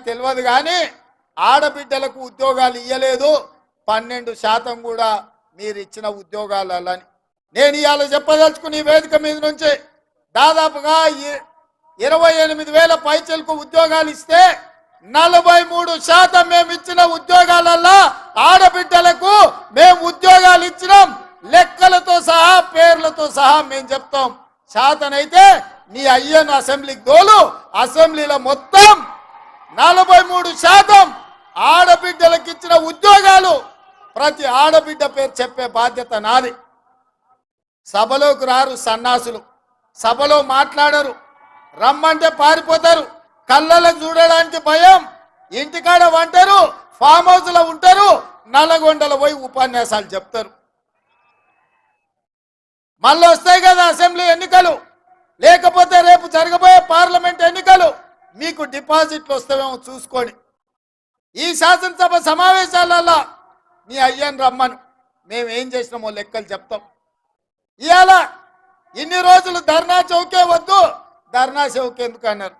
తెలియదు కానీ ఆడబిడ్డలకు ఉద్యోగాలు ఇయ్యలేదు 12% కూడా మీరు ఇచ్చిన ఉద్యోగాలని నేను ఇవాళ చెప్పదలుచుకుని వేదిక మీద నుంచి దాదాపుగా 28,000 పైచలకు ఉద్యోగాలు ఇస్తే 43% మేము ఇచ్చిన ఉద్యోగాలలో ఆడబిడ్డలకు మేము ఉద్యోగాలు ఇచ్చినాం లెక్కలతో సహా పేర్లతో సహా మేము చెప్తాం శాతనైతే నీ అయ్యను అసెంబ్లీకి దోలు అసెంబ్లీలో మొత్తం 43% ఆడబిడ్డలకు ఇచ్చిన ఉద్యోగాలు ప్రతి ఆడబిడ్డ పేరు చెప్పే బాధ్యత నాది సభలోకి రారు సన్నాసులు సభలో మాట్లాడరు రమ్మంటే పారిపోతారు కళ్ళలకు చూడడానికి భయం ఇంటికాడ వంటారు ఫామ్ హౌస్లో ఉంటారు నల్లగొండలో పోయి ఉపన్యాసాలు చెప్తారు మళ్ళీ వస్తాయి కదా అసెంబ్లీ ఎన్నికలు లేకపోతే రేపు జరగబోయే పార్లమెంట్ ఎన్నికలు మీకు డిపాజిట్లు వస్తావేమో చూసుకోండి ఈ శాసనసభ సమావేశాలలో నీ అయ్యను రమ్మను మేము ఏం చేసినామో లెక్కలు చెప్తాం ఇవాళ ఇన్ని రోజులు ధర్నా చౌకే వద్దు ధర్నా చౌక్ ఎందుకు అన్నారు